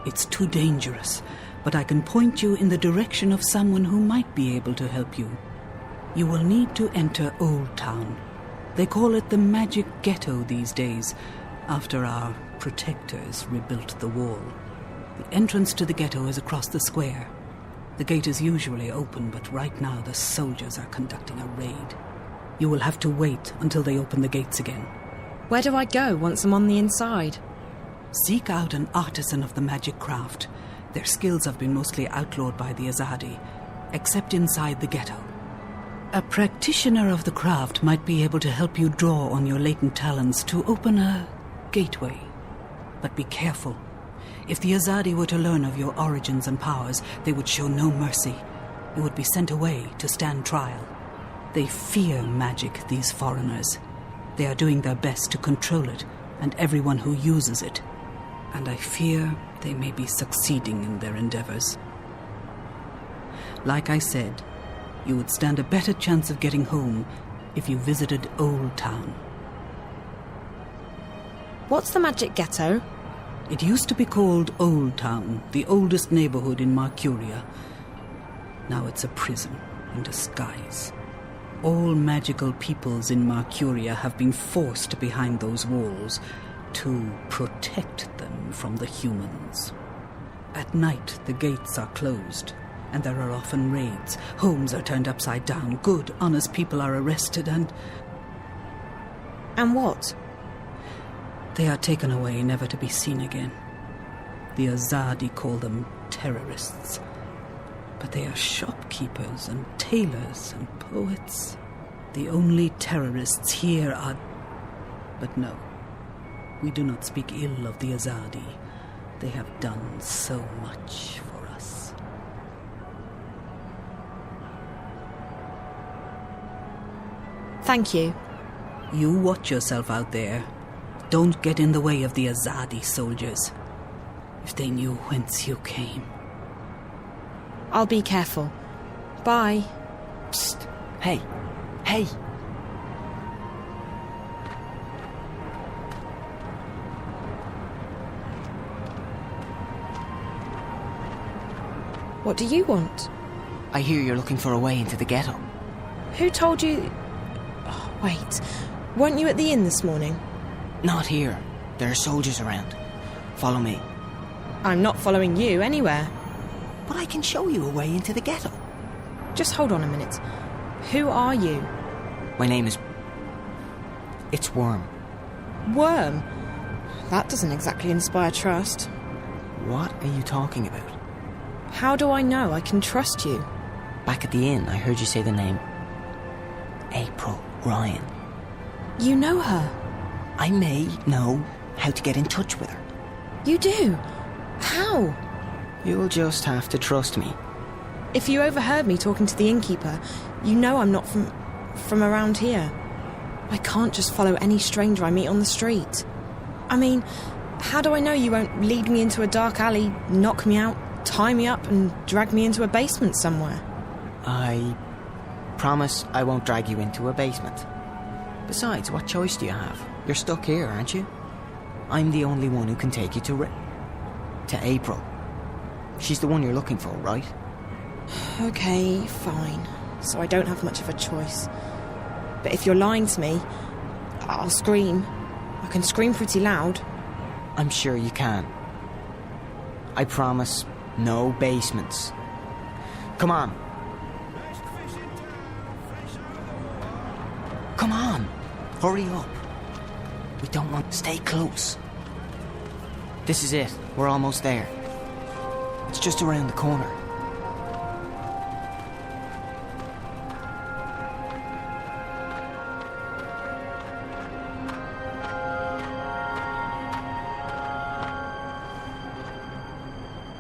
It's too dangerous, but I can point you in the direction of someone who might be able to help you. You will need to enter Old Town. They call it the Magic Ghetto these days, after our protectors rebuilt the wall. The entrance to the ghetto is across the square. The gate is usually open, but right now the soldiers are conducting a raid. You will have to wait until they open the gates again. Where do I go once I'm on the inside? Seek out an artisan of the magic craft. Their skills have been mostly outlawed by the Azadi, except inside the ghetto. A practitioner of the craft might be able to help you draw on your latent talents to open a gateway. But be careful. If the Azadi were to learn of your origins and powers, they would show no mercy. You would be sent away to stand trial. They fear magic, these foreigners. They are doing their best to control it, and everyone who uses it. And I fear they may be succeeding in their endeavors. Like I said, you would stand a better chance of getting home if you visited Old Town. What's the Magic Ghetto? It used to be called Old Town, the oldest neighborhood in Marcuria. Now it's a prison in disguise. All magical peoples in Marcuria have been forced behind those walls to protect them from the humans. At night, the gates are closed, and there are often raids. Homes are turned upside down. Good, honest people are arrested and... And what? They are taken away, never to be seen again. The Azadi call them terrorists. But they are shopkeepers and tailors and poets. The only terrorists here are... But no, we do not speak ill of the Azadi. They have done so much for us. Thank you. You watch yourself out there. Don't get in the way of the Azadi soldiers. If they knew whence you came. I'll be careful. Bye. Psst. Hey. Hey. What do you want? I hear you're looking for a way into the ghetto. Who told you... Oh, wait. Weren't you at the inn this morning? Not here. There are soldiers around. Follow me. I'm not following you anywhere. But I can show you a way into the ghetto. Just hold on a minute. Who are you? My name is... It's Worm. Worm? That doesn't exactly inspire trust. What are you talking about? How do I know I can trust you? Back at the inn, I heard you say the name... April Ryan. You know her? I may know how to get in touch with her. You do? How? You'll just have to trust me. If you overheard me talking to the innkeeper, you know I'm not from around here. I can't just follow any stranger I meet on the street. I mean, how do I know you won't lead me into a dark alley, knock me out, tie me up and drag me into a basement somewhere? I promise I won't drag you into a basement. Besides, what choice do you have? You're stuck here, aren't you? I'm the only one who can take you to April. She's the one you're looking for, right? Okay, fine. So I don't have much of a choice. But if you're lying to me, I'll scream. I can scream pretty loud. I'm sure you can. I promise, no basements. Come on. Come on. Hurry up. We don't want to stay close. This is it. We're almost there. It's just around the corner.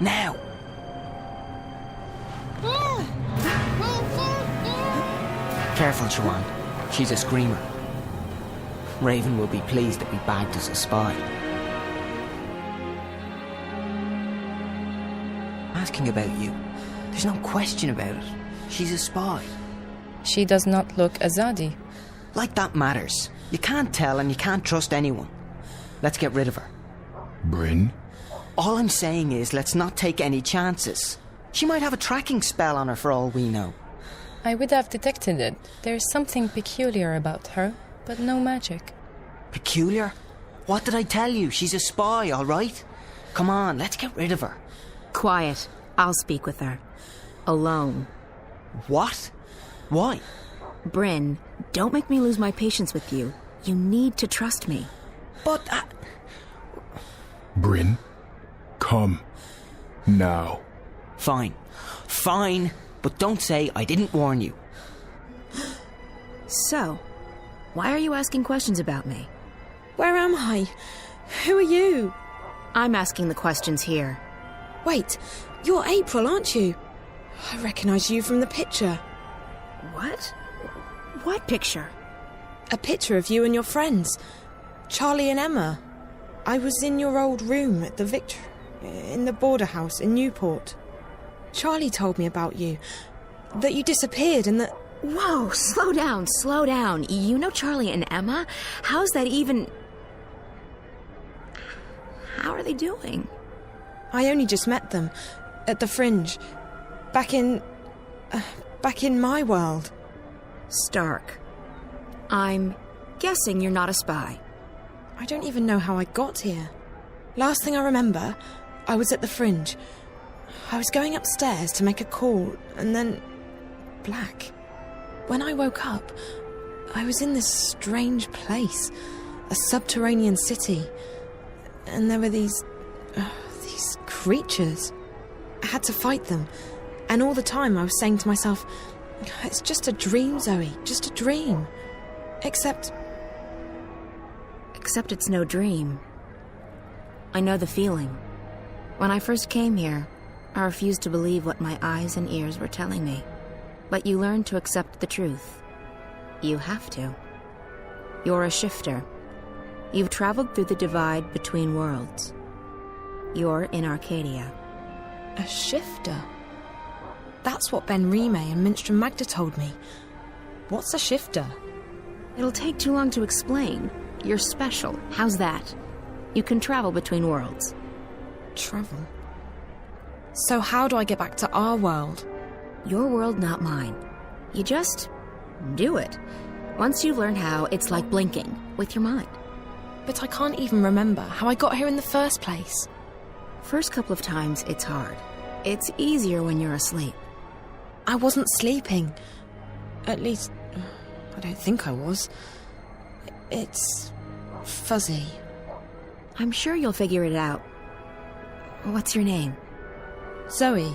Now! Careful, Siobhan. She's a screamer. Raven will be pleased that we bagged us a spy. Asking about you. There's no question about it. She's a spy. She does not look Azadi. Like that matters. You can't tell and you can't trust anyone. Let's get rid of her. Bryn? All I'm saying is let's not take any chances. She might have a tracking spell on her for all we know. I would have detected it. There's something peculiar about her, but no magic. Peculiar? What did I tell you? She's a spy, all right? Come on, let's get rid of her. Quiet. I'll speak with her. Alone. What? Why? Bryn, don't make me lose my patience with you. You need to trust me. But... Bryn, come. Now. Fine. Fine. But don't say I didn't warn you. So, why are you asking questions about me? Where am I? Who are you? I'm asking the questions here. Wait, you're April, aren't you? I recognise you from the picture. What? What picture? A picture of you and your friends. Charlie and Emma. I was in your old room at the in the border house in Newport. Charlie told me about you. That you disappeared and that... Whoa, slow down, slow down. You know Charlie and Emma? How's that even... How are they doing? I only just met them. At the Fringe. Back in my world. Stark. I'm guessing you're not a spy. I don't even know how I got here. Last thing I remember, I was at the Fringe. I was going upstairs to make a call, and then... black. When I woke up, I was in this strange place. A subterranean city. And there were these creatures. I had to fight them. And all the time I was saying to myself, it's just a dream, Zoe, just a dream. Except it's no dream. I know the feeling. When I first came here, I refused to believe what my eyes and ears were telling me. But you learn to accept the truth. You have to. You're a shifter. You've traveled through the divide between worlds. You're in Arcadia. a shifter. That's what Ben Rime and Minstrom Magda told me. What's a shifter? It'll take too long to explain. You're special. How's that? You can travel between worlds. Travel? So how do I get back to our world? Your world, not mine. You just do it. Once you learn how, it's like blinking with your mind. But I can't even remember how I got here in the first place. First couple of times, it's hard. It's easier when you're asleep. I wasn't sleeping. At least, I don't think I was. It's fuzzy. I'm sure you'll figure it out. What's your name? Zoe.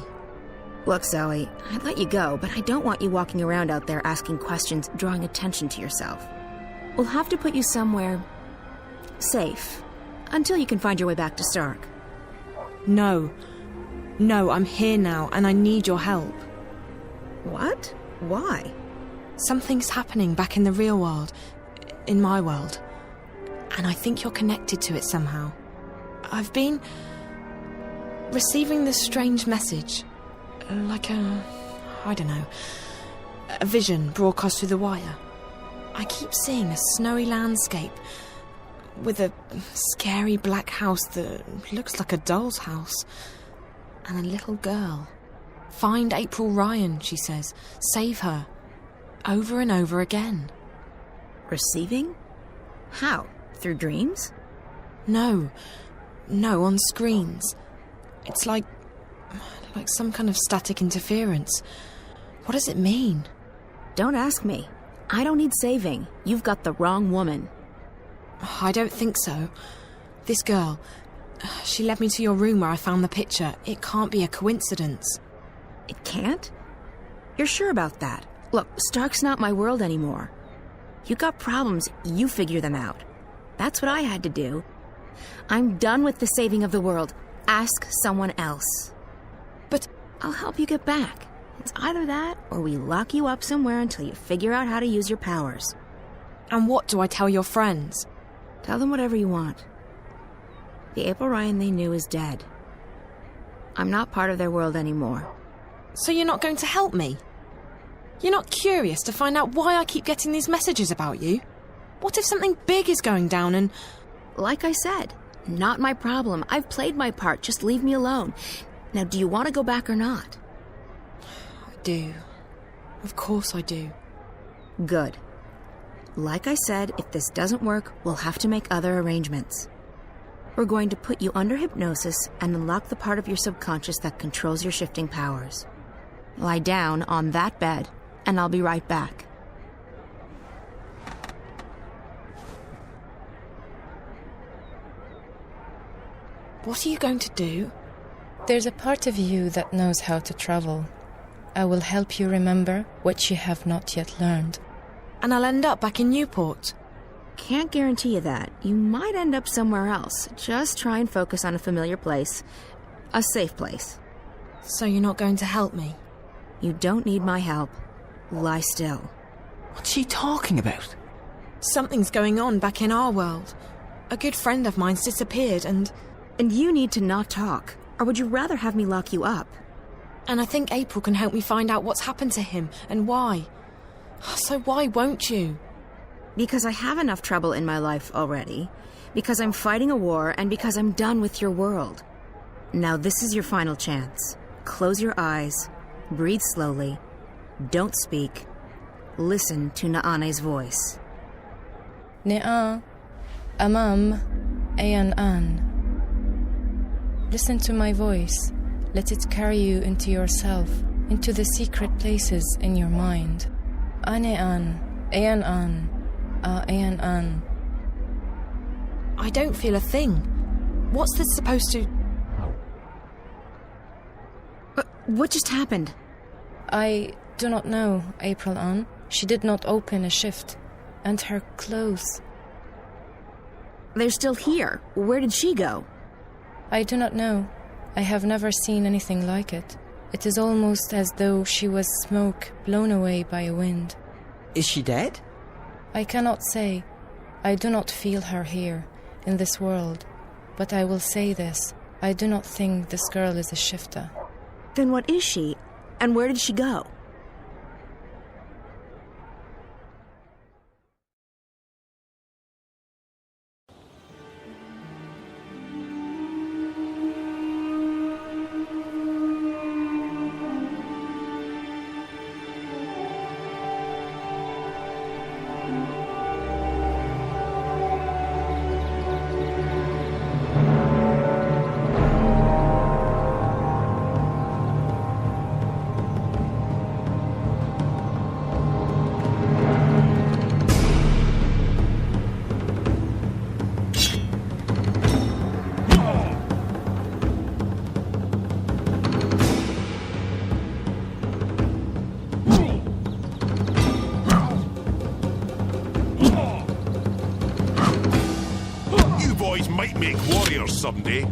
Look, Zoe, I'd let you go, but I don't want you walking around out there asking questions, drawing attention to yourself. We'll have to put you somewhere safe, until you can find your way back to Stark. No, I'm here now, and I need your help. What? Why? Something's happening back in the real world, in my world, and I think you're connected to it somehow. I've been receiving this strange message, like a vision broadcast through the wire. I keep seeing a snowy landscape with a scary black house that looks like a doll's house, and a little girl. Find April Ryan, she says. Save her. Over and over again. Receiving? How? Through dreams? No, on screens. It's like some kind of static interference. What does it mean? Don't ask me. I don't need saving. You've got the wrong woman. I don't think so. This girl, she led me to your room where I found the picture. It can't be a coincidence. It can't? You're sure about that? Look, Stark's not my world anymore. You got problems, you figure them out. That's what I had to do. I'm done with the saving of the world. Ask someone else. But I'll help you get back. It's either that, or we lock you up somewhere until you figure out how to use your powers. And what do I tell your friends? Tell them whatever you want. The April Ryan they knew is dead. I'm not part of their world anymore. So you're not going to help me? You're not curious to find out why I keep getting these messages about you? What if something big is going down and... Like I said, Not my problem. I've played my part. Just leave me alone. Now, do you want to go back or not? I do. Of course I do. Good. Like I said, if this doesn't work, we'll have to make other arrangements. We're going to put you under hypnosis and unlock the part of your subconscious that controls your shifting powers. Lie down on that bed, and I'll be right back. What are you going to do? There's a part of you that knows how to travel. I will help you remember what you have not yet learned. And I'll end up back in Newport. Can't guarantee you that. You might end up somewhere else. Just try and focus on a familiar place. A safe place. So you're not going to help me? You don't need my help. Lie still. What's she talking about? Something's going on back in our world. A good friend of mine's disappeared and you need to not talk. Or would you rather have me lock you up? And I think April can help me find out what's happened to him and why. So why won't you? Because I have enough trouble in my life already. Because I'm fighting a war and because I'm done with your world. Now this is your final chance. Close your eyes. Breathe slowly. Don't speak. Listen to Naane's voice. Ne'a, Amam, Ayan. Listen to my voice. Let it carry you into yourself, into the secret places in your mind. Ane'an, Ayan, Ayan. I don't feel a thing. What's this supposed to... What just happened? I do not know, April Ann. She did not open a shift. And her clothes. They're still here. Where did she go? I do not know. I have never seen anything like it. It is almost as though she was smoke blown away by a wind. Is she dead? I cannot say. I do not feel her here, in this world. But I will say this. I do not think this girl is a shifter. Then what is she? And where did she go? Might make warriors someday.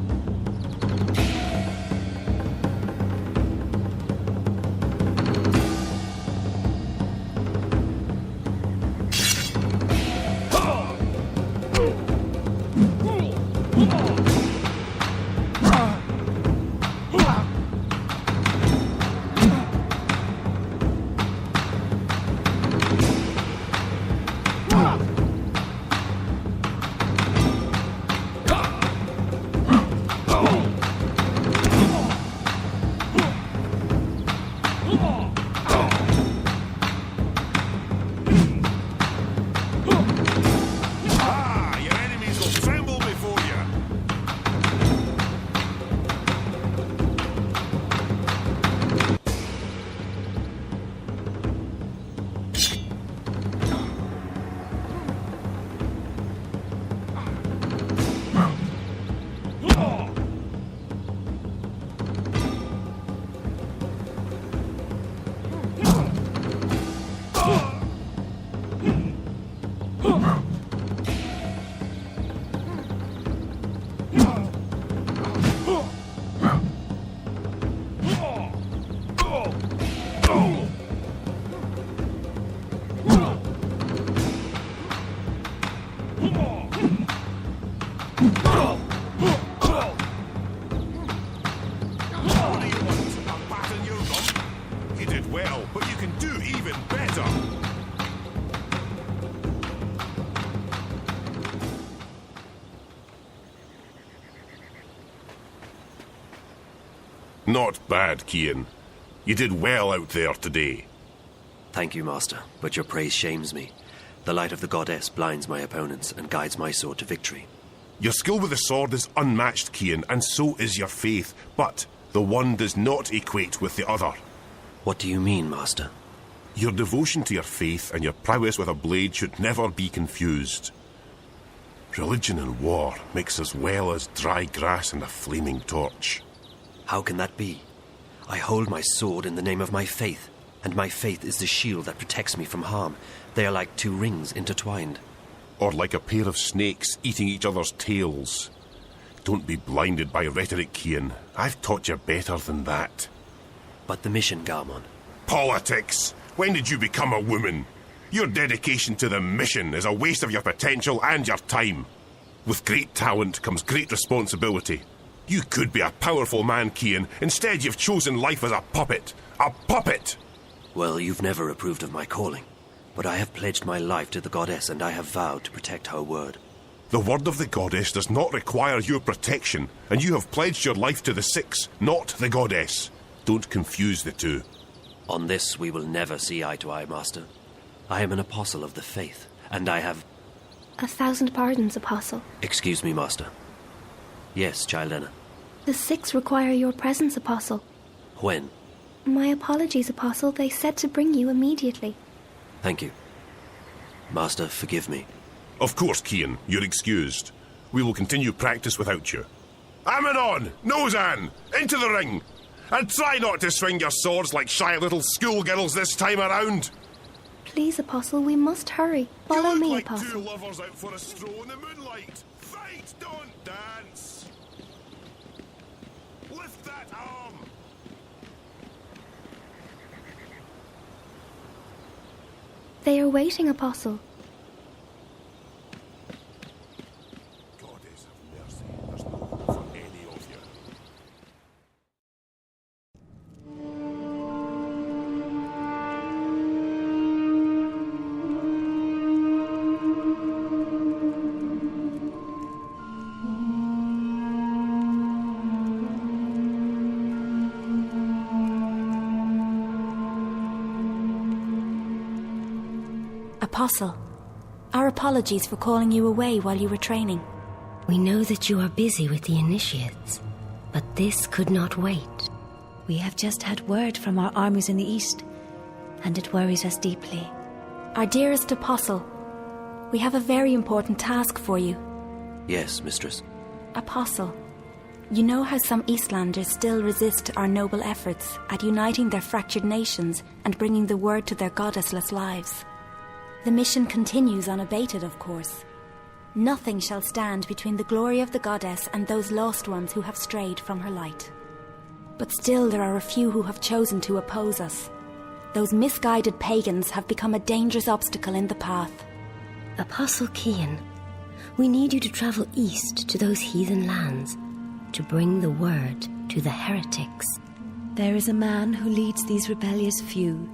Not bad, Cian. You did well out there today. Thank you, Master, but your praise shames me. The light of the goddess blinds my opponents and guides my sword to victory. Your skill with the sword is unmatched, Cian, and so is your faith, but the one does not equate with the other. What do you mean, Master? Your devotion to your faith and your prowess with a blade should never be confused. Religion and war mix as well as dry grass and a flaming torch. How can that be? I hold my sword in the name of my faith, and my faith is the shield that protects me from harm. They are like two rings intertwined. Or like a pair of snakes eating each other's tails. Don't be blinded by rhetoric, Cian. I've taught you better than that. But the mission, Garmon. Politics! When did you become a woman? Your dedication to the mission is a waste of your potential and your time. With great talent comes great responsibility. You could be a powerful man, Cian. Instead, you've chosen life as a puppet. A puppet! Well, you've never approved of my calling. But I have pledged my life to the goddess, and I have vowed to protect her word. The word of the goddess does not require your protection, and you have pledged your life to the Six, not the goddess. Don't confuse the two. On this we will never see eye to eye, Master. I am an apostle of the faith, and I have... 1,000 pardons, Apostle. Excuse me, Master. Yes, Child Enna. The Six require your presence, Apostle. When? My apologies, Apostle. They said to bring you immediately. Thank you. Master, forgive me. Of course, Cian, you're excused. We will continue practice without you. Ammonon! Nozan! Into the ring! And try not to swing your swords like shy little schoolgirls this time around! Please, Apostle, we must hurry. Follow me, like Apostle. Two lovers out for a stroll in the moonlight. Fight, don't dance! Lift that arm! They are waiting, Apostle. Goddess have mercy, there's no hope for any of you. Apostle, our apologies for calling you away while you were training. We know that you are busy with the initiates, but this could not wait. We have just had word from our armies in the east, and it worries us deeply. Our dearest Apostle, we have a very important task for you. Yes, Mistress. Apostle, you know how some Eastlanders still resist our noble efforts at uniting their fractured nations and bringing the word to their goddessless lives. The mission continues unabated, of course. Nothing shall stand between the glory of the goddess and those lost ones who have strayed from her light. But still there are a few who have chosen to oppose us. Those misguided pagans have become a dangerous obstacle in the path. Apostle Cian, we need you to travel east to those heathen lands, to bring the word to the heretics. There is a man who leads these rebellious few,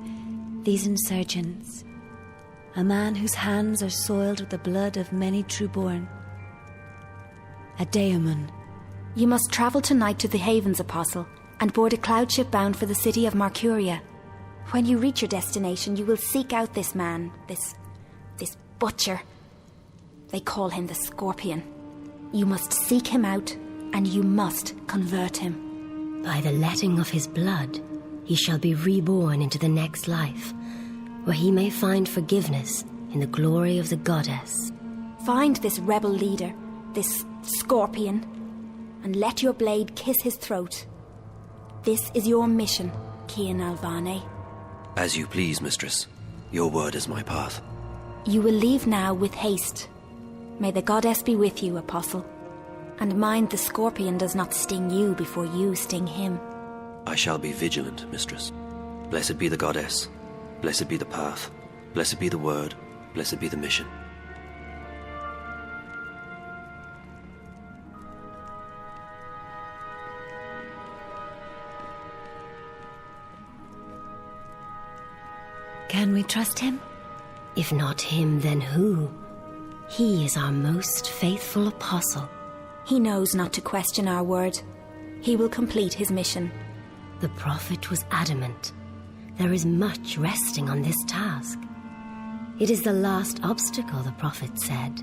these insurgents. A man whose hands are soiled with the blood of many trueborn. A daemon. You must travel tonight to the Havens, Apostle, and board a cloud ship bound for the city of Marcuria. When you reach your destination, you will seek out this man, this butcher. They call him the Scorpion. You must seek him out, and you must convert him. By the letting of his blood, he shall be reborn into the next life, where he may find forgiveness in the glory of the goddess. Find this rebel leader, this Scorpion, and let your blade kiss his throat. This is your mission, Cian Alvane. As you please, Mistress. Your word is my path. You will leave now with haste. May the goddess be with you, Apostle. And mind the Scorpion does not sting you before you sting him. I shall be vigilant, Mistress. Blessed be the goddess. Blessed be the path. Blessed be the word. Blessed be the mission. Can we trust him? If not him, then who? He is our most faithful apostle. He knows not to question our word. He will complete his mission. The prophet was adamant. There is much resting on this task. It is the last obstacle, the prophet said.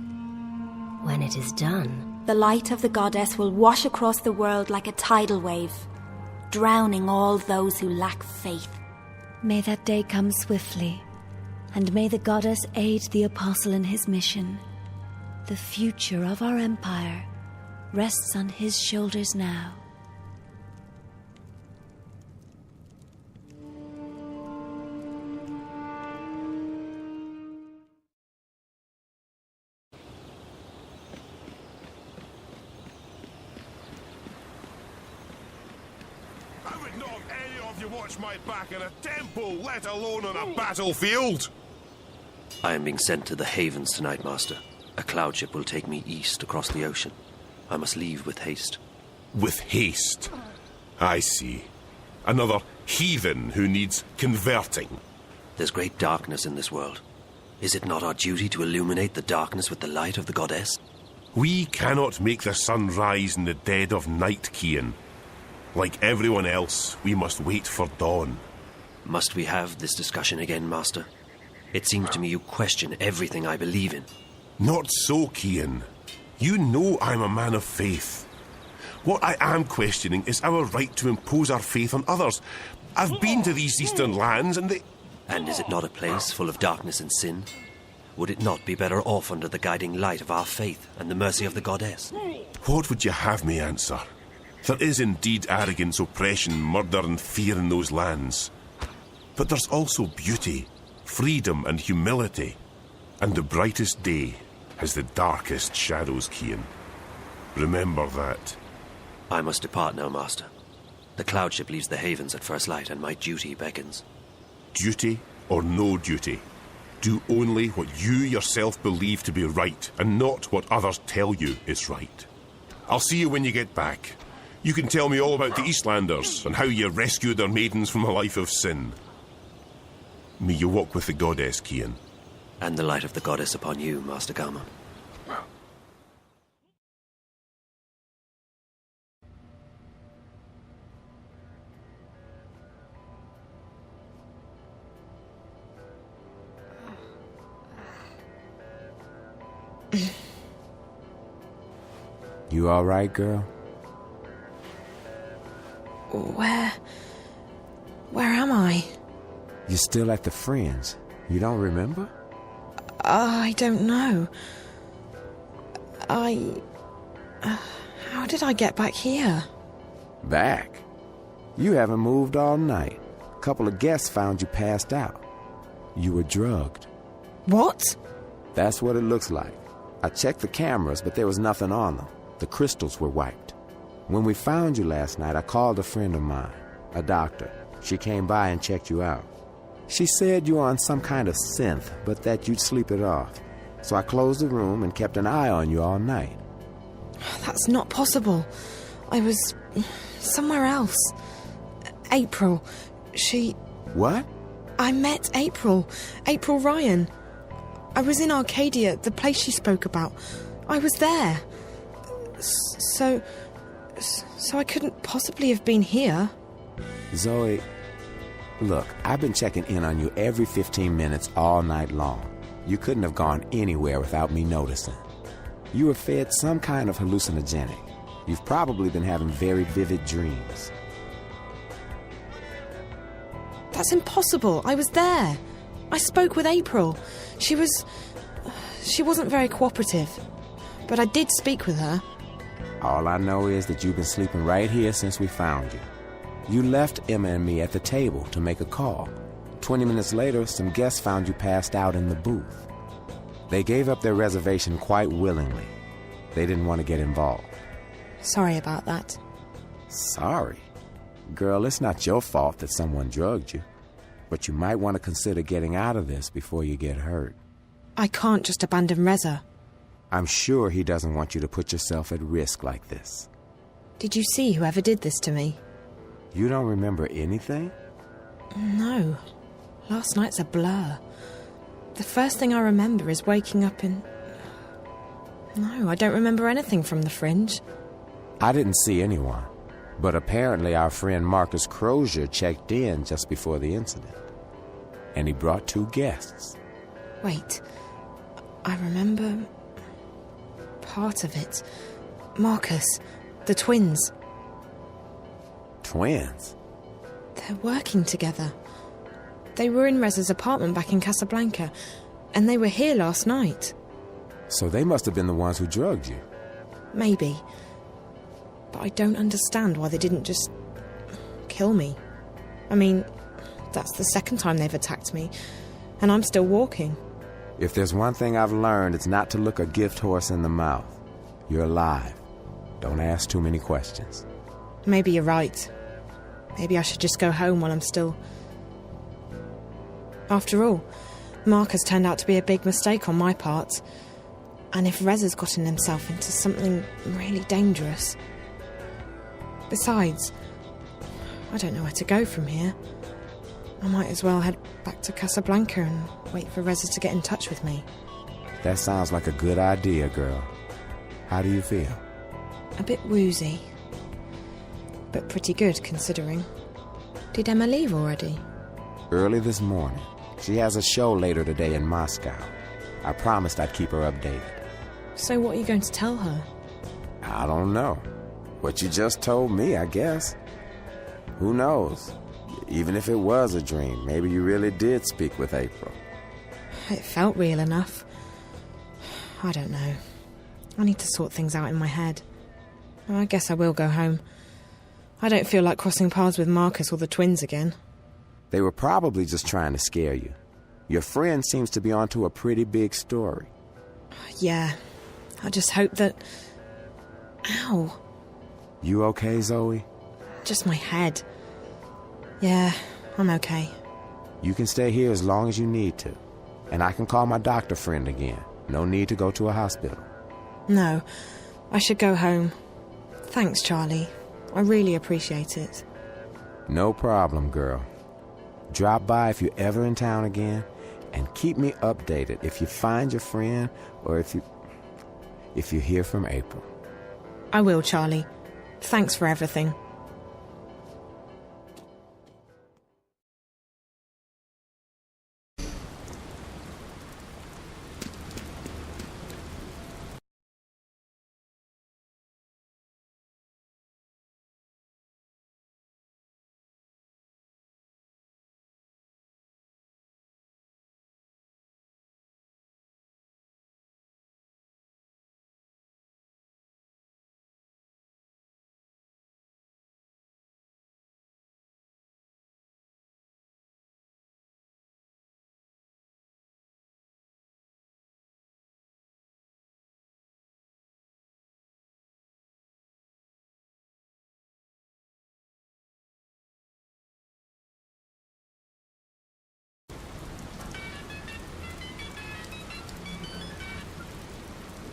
When it is done, the light of the goddess will wash across the world like a tidal wave, drowning all those who lack faith. May that day come swiftly, and may the goddess aid the apostle in his mission. The future of our empire rests on his shoulders now. I would not have any of you watch my back in a temple, let alone on a battlefield. I am being sent to the Havens tonight, Master. A cloud ship will take me east across the ocean. I must leave with haste. With haste? I see. Another heathen who needs converting. There's great darkness in this world. Is it not our duty to illuminate the darkness with the light of the goddess? We cannot make the sun rise in the dead of night, Cian. Like everyone else, we must wait for dawn. Must we have this discussion again, Master? It seems to me you question everything I believe in. Not so, Cian. You know I'm a man of faith. What I am questioning is our right to impose our faith on others. I've been to these eastern lands and they... And is it not a place full of darkness and sin? Would it not be better off under the guiding light of our faith and the mercy of the goddess? What would you have me answer? There is indeed arrogance, oppression, murder and fear in those lands. But there's also beauty, freedom and humility. And the brightest day has the darkest shadows, Cian. Remember that. I must depart now, Master. The cloud ship leaves the Havens at first light, and my duty beckons. Duty or no duty? Do only what you yourself believe to be right, and not what others tell you is right. I'll see you when you get back. You can tell me all about the Eastlanders, and how you rescued their maidens from a life of sin. May you walk with the goddess, Cian. And the light of the goddess upon you, Master Gama. You all right, girl? Where am I? You're still at the Fringe. You don't remember? I don't know. How did I get back here? Back? You haven't moved all night. A couple of guests found you passed out. You were drugged. What? That's what it looks like. I checked the cameras, but there was nothing on them. The crystals were wiped. When we found you last night, I called a friend of mine, a doctor. She came by and checked you out. She said you were on some kind of synth, but that you'd sleep it off. So I closed the room and kept an eye on you all night. That's not possible. I was somewhere else. April, she... What? I met April. April Ryan. I was in Arcadia, the place she spoke about. I was there. So I couldn't possibly have been here. Zoe, look, I've been checking in on you every 15 minutes all night long. You couldn't have gone anywhere without me noticing. You were fed some kind of hallucinogenic. You've probably been having very vivid dreams. That's impossible. I was there. I spoke with April. She wasn't very cooperative. But I did speak with her. All I know is that you've been sleeping right here since we found you. You left Emma and me at the table to make a call. 20 minutes later, some guests found you passed out in the booth. They gave up their reservation quite willingly. They didn't want to get involved. Sorry about that. Sorry? Girl, it's not your fault that someone drugged you. But you might want to consider getting out of this before you get hurt. I can't just abandon Reza. I'm sure he doesn't want you to put yourself at risk like this. Did you see whoever did this to me? You don't remember anything? No. Last night's a blur. The first thing I remember is waking up in... No, I don't remember anything from the Fringe. I didn't see anyone. But apparently our friend Marcus Crozier checked in just before the incident. And he brought 2 guests. Wait, I remember part of it. Marcus, the twins. Twins? They're working together. They were in Reza's apartment back in Casablanca, and they were here last night. So they must have been the ones who drugged you. Maybe. But I don't understand why they didn't just kill me. I mean, that's the second time they've attacked me, and I'm still walking. If there's one thing I've learned, it's not to look a gift horse in the mouth. You're alive. Don't ask too many questions. Maybe you're right. Maybe I should just go home while I'm still... After all, Marcus turned out to be a big mistake on my part. And if Reza's gotten himself into something really dangerous... Besides, I don't know where to go from here. I might as well head back to Casablanca and wait for Reza to get in touch with me. That sounds like a good idea, girl. How do you feel? A bit woozy. But pretty good, considering. Did Emma leave already? Early this morning. She has a show later today in Moscow. I promised I'd keep her updated. So what are you going to tell her? I don't know. What you just told me, I guess. Who knows? Even if it was a dream, maybe you really did speak with April. It felt real enough. I don't know. I need to sort things out in my head. I guess I will go home. I don't feel like crossing paths with Marcus or the twins again. They were probably just trying to scare you. Your friend seems to be onto a pretty big story. Yeah. I just hope that... Ow. You okay, Zoe? Just my head. Yeah, I'm okay. You can stay here as long as you need to. And I can call my doctor friend again. No need to go to a hospital. No, I should go home. Thanks, Charlie. I really appreciate it. No problem, girl. Drop by if you're ever in town again, and keep me updated if you find your friend or if you hear from April. I will, Charlie. Thanks for everything.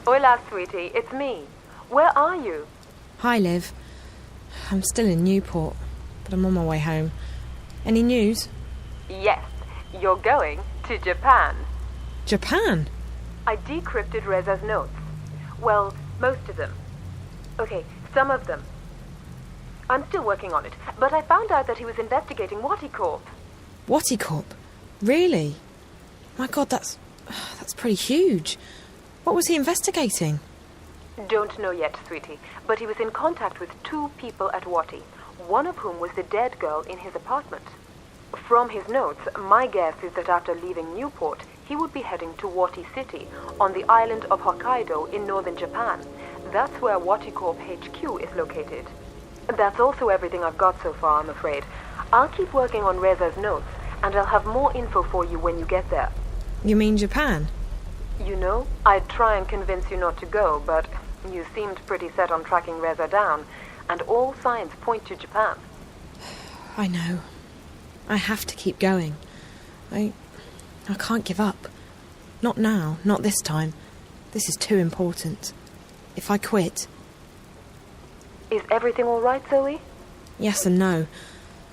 Hola, sweetie, it's me. Where are you? Hi, Liv. I'm still in Newport, but I'm on my way home. Any news? Yes, you're going to Japan. Japan? I decrypted Reza's notes. Well, most of them. Okay, some of them. I'm still working on it, but I found out that he was investigating Watticorp. Watticorp? Really? My God, that's pretty huge. What was he investigating? Don't know yet, sweetie, but he was in contact with 2 people at Watti, one of whom was the dead girl in his apartment. From his notes, my guess is that after leaving Newport, he would be heading to Watti City, on the island of Hokkaido in northern Japan. That's where Watticorp HQ is located. That's also everything I've got so far, I'm afraid. I'll keep working on Reza's notes, and I'll have more info for you when you get there. You mean Japan? You know, I'd try and convince you not to go, but you seemed pretty set on tracking Reza down, and all signs point to Japan. I know. I have to keep going. I can't give up. Not now, not this time. This is too important. If I quit... Is everything all right, Zoe? Yes and no.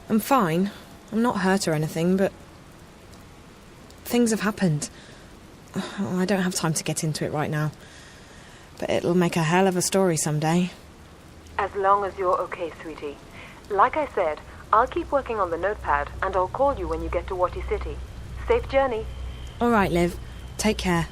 I'm fine. I'm not hurt or anything, but... things have happened. I don't have time to get into it right now. But it'll make a hell of a story someday. As long as you're okay, sweetie. Like I said, I'll keep working on the notepad, and I'll call you when you get to Wati City. Safe journey. All right, Liv. Take care.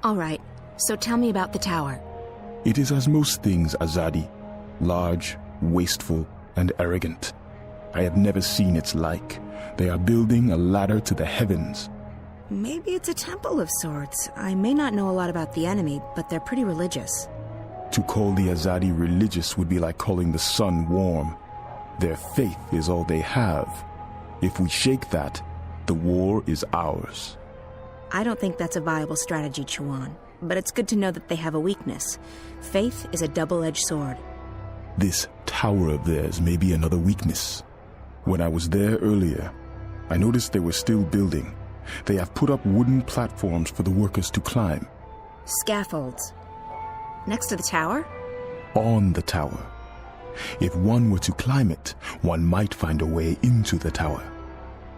All right, so tell me about the tower. It is as most things Azadi, large, wasteful, and arrogant. I have never seen its like. They are building a ladder to the heavens. Maybe it's a temple of sorts. I may not know a lot about the enemy, but they're pretty religious. To call the Azadi religious would be like calling the sun warm. Their faith is all they have. If we shake that, the war is ours. I don't think that's a viable strategy, Chuan, but it's good to know that they have a weakness. Faith is a double-edged sword. This tower of theirs may be another weakness. When I was there earlier, I noticed they were still building. They have put up wooden platforms for the workers to climb. Scaffolds. Next to the tower? On the tower. If one were to climb it, one might find a way into the tower.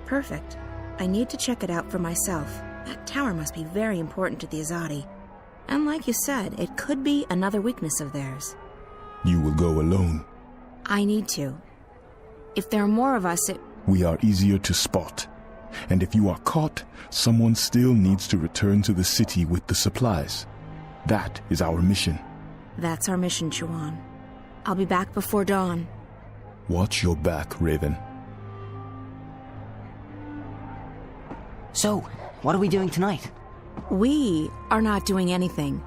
Perfect. I need to check it out for myself. That tower must be very important to the Azadi. And like you said, it could be another weakness of theirs. You will go alone. I need to. If there are more of us, we are easier to spot. And if you are caught, someone still needs to return to the city with the supplies. That is our mission. That's our mission, Chuan. I'll be back before dawn. Watch your back, Raven. So, what are we doing tonight? We are not doing anything.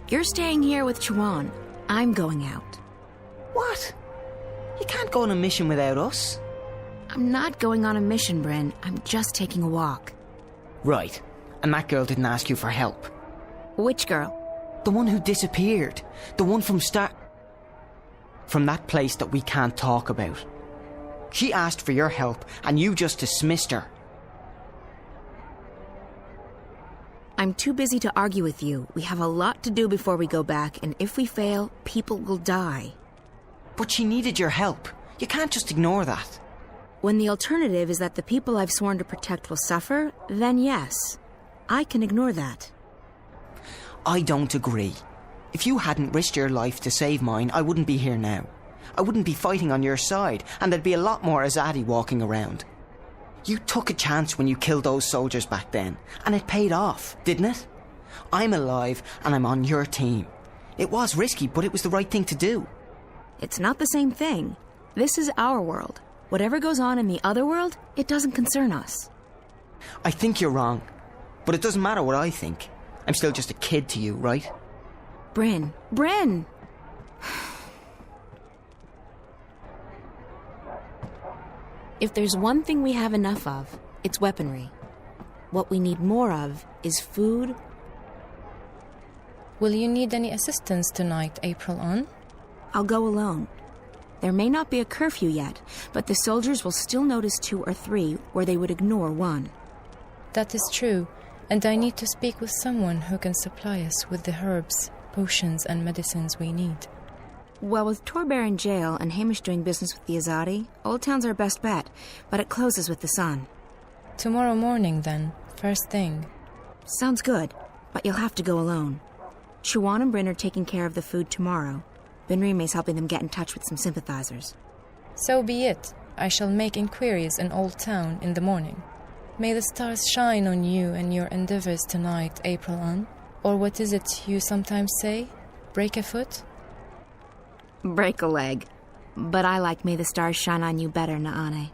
You're staying here with Chuan. I'm going out. What? You can't go on a mission without us. I'm not going on a mission, Bryn. I'm just taking a walk. Right. And that girl didn't ask you for help. Which girl? The one who disappeared. The one from that place that we can't talk about. She asked for your help, and you just dismissed her. I'm too busy to argue with you. We have a lot to do before we go back, and if we fail, people will die. But she needed your help. You can't just ignore that. When the alternative is that the people I've sworn to protect will suffer, then yes, I can ignore that. I don't agree. If you hadn't risked your life to save mine, I wouldn't be here now. I wouldn't be fighting on your side, and there'd be a lot more Azadi walking around. You took a chance when you killed those soldiers back then, and it paid off, didn't it? I'm alive, and I'm on your team. It was risky, but it was the right thing to do. It's not the same thing. This is our world. Whatever goes on in the other world, it doesn't concern us. I think you're wrong, but it doesn't matter what I think. I'm still just a kid to you, right? Bryn! If there's one thing we have enough of, it's weaponry. What we need more of is food. Will you need any assistance tonight, April Ann? I'll go alone. There may not be a curfew yet, but the soldiers will still notice 2 or 3 where they would ignore 1. That is true, and I need to speak with someone who can supply us with the herbs, potions, and medicines we need. Well, with Torbear in jail and Hamish doing business with the Azadi, Old Town's our best bet, but it closes with the sun. Tomorrow morning, then, first thing. Sounds good, but you'll have to go alone. Chuan and Bryn are taking care of the food tomorrow. Benrime's helping them get in touch with some sympathizers. So be it. I shall make inquiries in Old Town in the morning. May the stars shine on you and your endeavors tonight, April Ann. Or what is it you sometimes say? Break a foot? Break a leg. But I like May the Stars Shine on You better, Naane.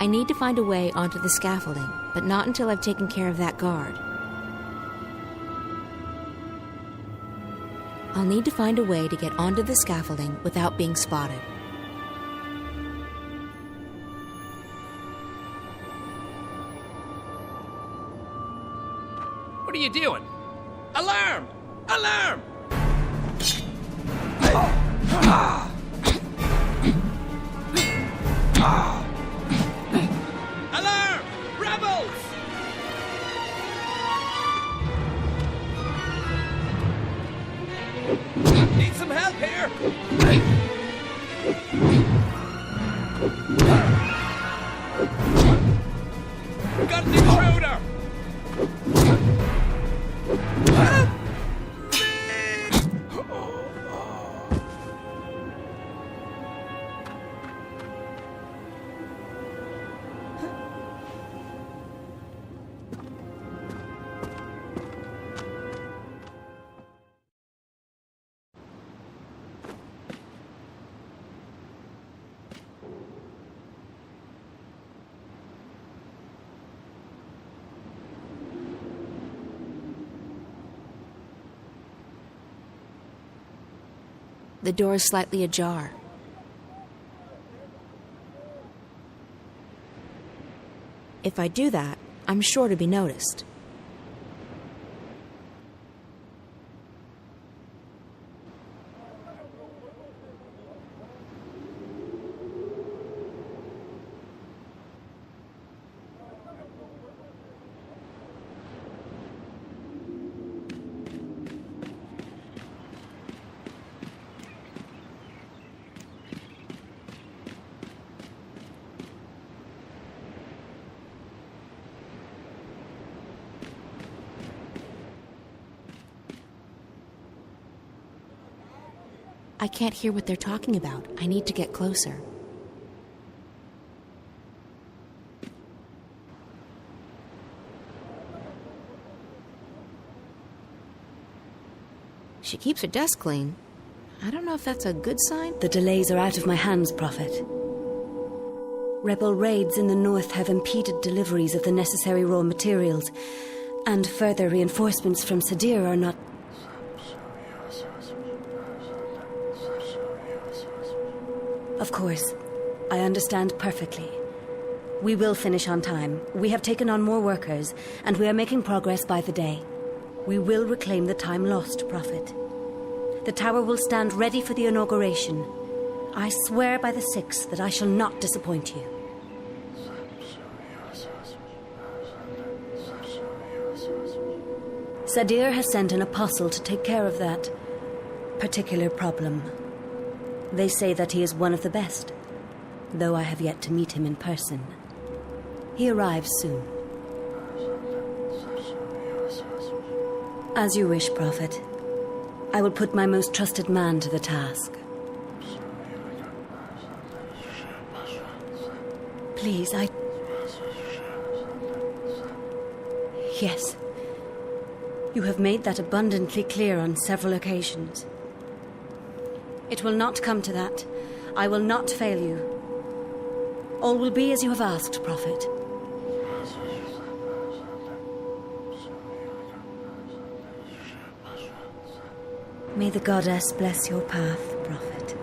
I need to find a way onto the scaffolding, but not until I've taken care of that guard. I'll need to find a way to get onto the scaffolding without being spotted. What are you doing? Alarm! Alarm! Alarm! Rebels! Need some help here! Got an intruder! The door is slightly ajar. If I do that, I'm sure to be noticed. I can't hear what they're talking about. I need to get closer. She keeps her desk clean. I don't know if that's a good sign. The delays are out of my hands, Prophet. Rebel raids in the north have impeded deliveries of the necessary raw materials, and further reinforcements from Sadir are not... Of course, I understand perfectly. We will finish on time. We have taken on more workers, and we are making progress by the day. We will reclaim the time lost, Prophet. The tower will stand ready for the inauguration. I swear by the Six that I shall not disappoint you. Sadir has sent an apostle to take care of that particular problem. They say that he is one of the best, though I have yet to meet him in person. He arrives soon. As you wish, Prophet. I will put my most trusted man to the task. Please, Yes. You have made that abundantly clear on several occasions. It will not come to that. I will not fail you. All will be as you have asked, Prophet. May the goddess bless your path, Prophet.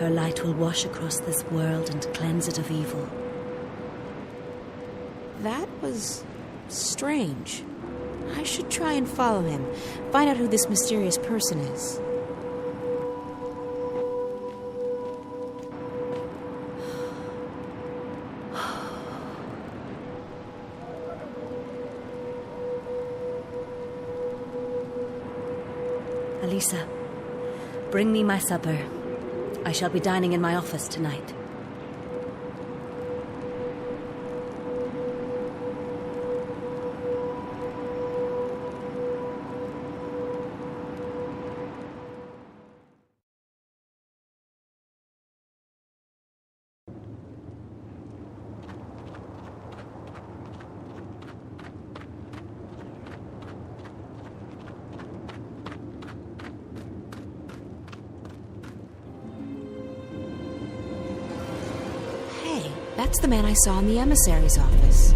Her light will wash across this world and cleanse it of evil. That was strange. I should try and follow him, find out who this mysterious person is. Alisa, bring me my supper. I shall be dining in my office tonight. That's the man I saw in the emissary's office.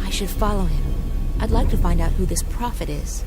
I should follow him. I'd like to find out who this prophet is.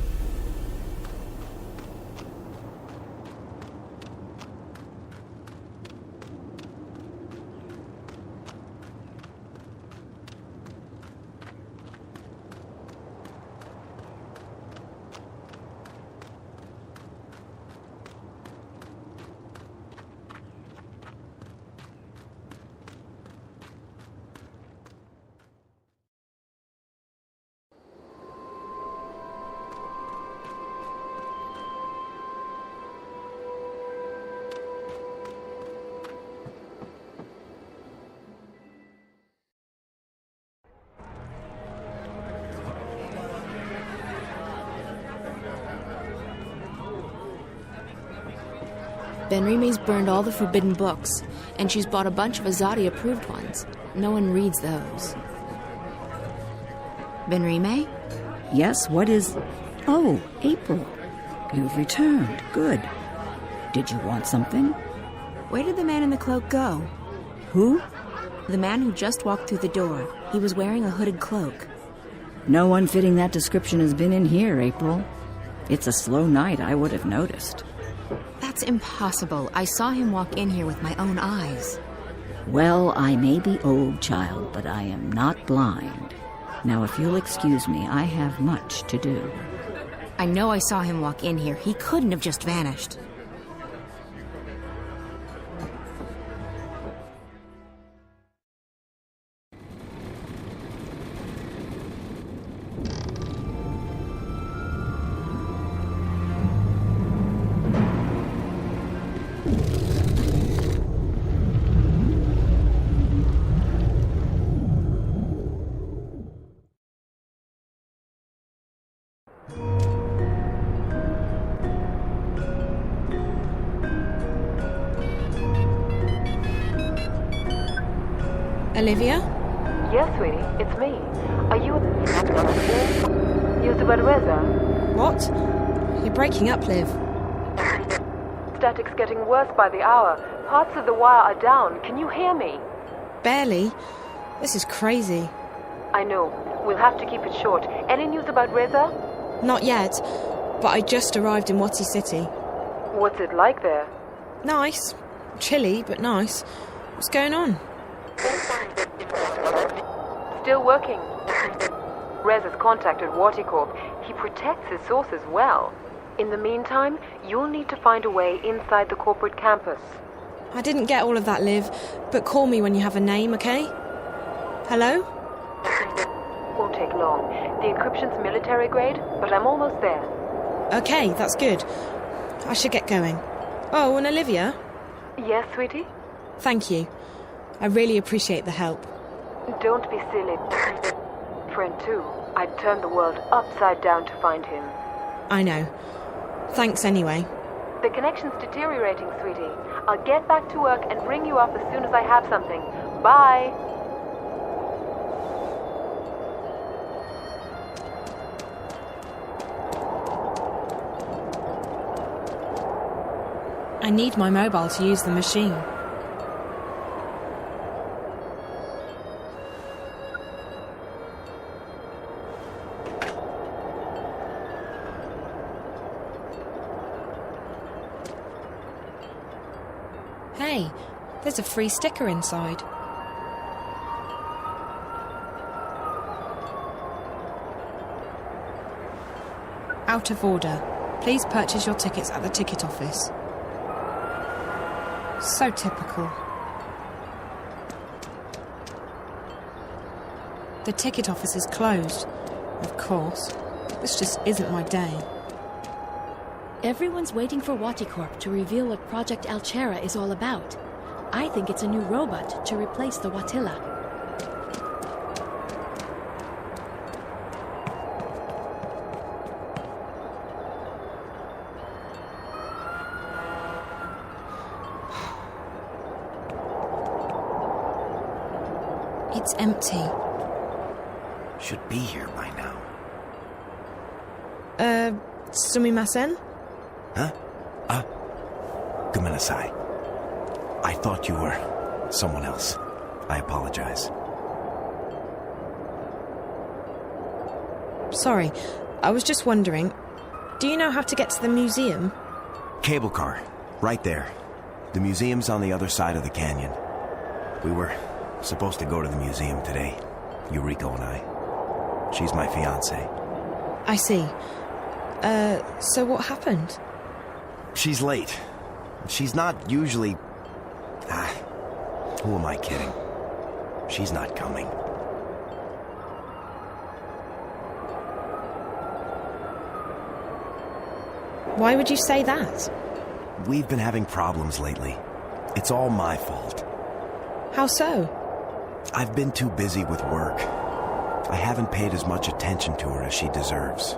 Benrime's burned all the forbidden books, and she's bought a bunch of Azadi-approved ones. No one reads those. Benrime? Yes, what is... Oh, April. You've returned. Good. Did you want something? Where did the man in the cloak go? Who? The man who just walked through the door. He was wearing a hooded cloak. No one fitting that description has been in here, April. It's a slow night, I would have noticed. That's impossible. I saw him walk in here with my own eyes. Well, I may be old, child, but I am not blind. Now, if you'll excuse me, I have much to do. I know I saw him walk in here. He couldn't have just vanished. Olivia? Yes, sweetie, it's me. Are you... Yusuf Reza? What? You're breaking up, Liv. Static's getting worse by the hour. Parts of the wire are down. Can you hear me? Barely. This is crazy. I know. We'll have to keep it short. Any news about Reza? Not yet, but I just arrived in Wati City. What's it like there? Nice. Chilly, but nice. What's going on? Still working. Reza's contacted Waticorp. He protects his sources well. In the meantime, you'll need to find a way inside the corporate campus. I didn't get all of that, Liv, but call me when you have a name, okay? Hello? Won't take long. The encryption's military grade, but I'm almost there. Okay, that's good. I should get going. Oh, and Olivia? Yes, sweetie? Thank you. I really appreciate the help. Don't be silly. Friend too. I'd turn the world upside down to find him. I know. Thanks anyway. The connection's deteriorating, sweetie. I'll get back to work and ring you up as soon as I have something. Bye. I need my mobile to use the machine. Hey, there's a free sticker inside. Out of order. Please purchase your tickets at the ticket office. So typical. The ticket office is closed. Of course. This just isn't my day. Everyone's waiting for Waticorp to reveal what Project Alchera is all about. I think it's a new robot to replace the Watilla. It's empty. Should be here by now. Sumimasen? Huh? Gomenasai. I thought you were someone else. I apologize. Sorry, I was just wondering, do you know how to get to the museum? Cable car, right there. The museum's on the other side of the canyon. We were supposed to go to the museum today, Yuriko and I. She's my fiancée. I see. So what happened? She's late. She's not usually... who am I kidding? She's not coming. Why would you say that? We've been having problems lately. It's all my fault. How so? I've been too busy with work. I haven't paid as much attention to her as she deserves.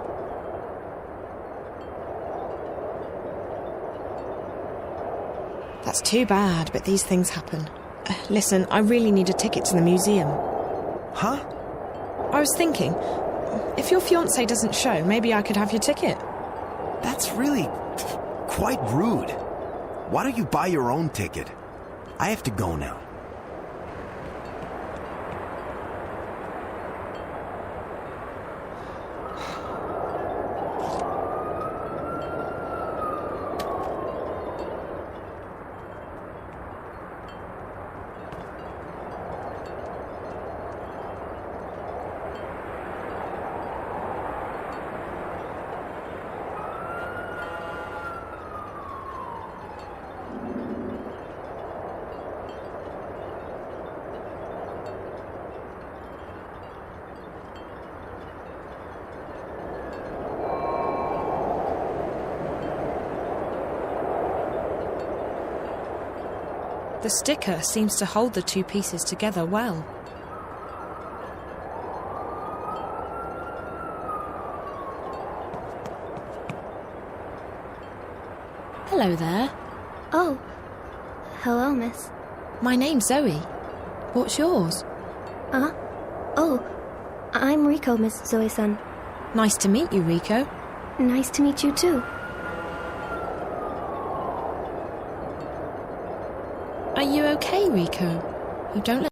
That's too bad, but these things happen. Listen, I really need a ticket to the museum. Huh? I was thinking, if your fiancé doesn't show, maybe I could have your ticket. That's really quite rude. Why don't you buy your own ticket? I have to go now. The sticker seems to hold the two pieces together well. Hello there. Oh. Hello, miss. My name's Zoe. What's yours? Oh. I'm Riko, Miss Zoe-san. Nice to meet you, Riko. Nice to meet you, too. Are you okay, Riko? You don't look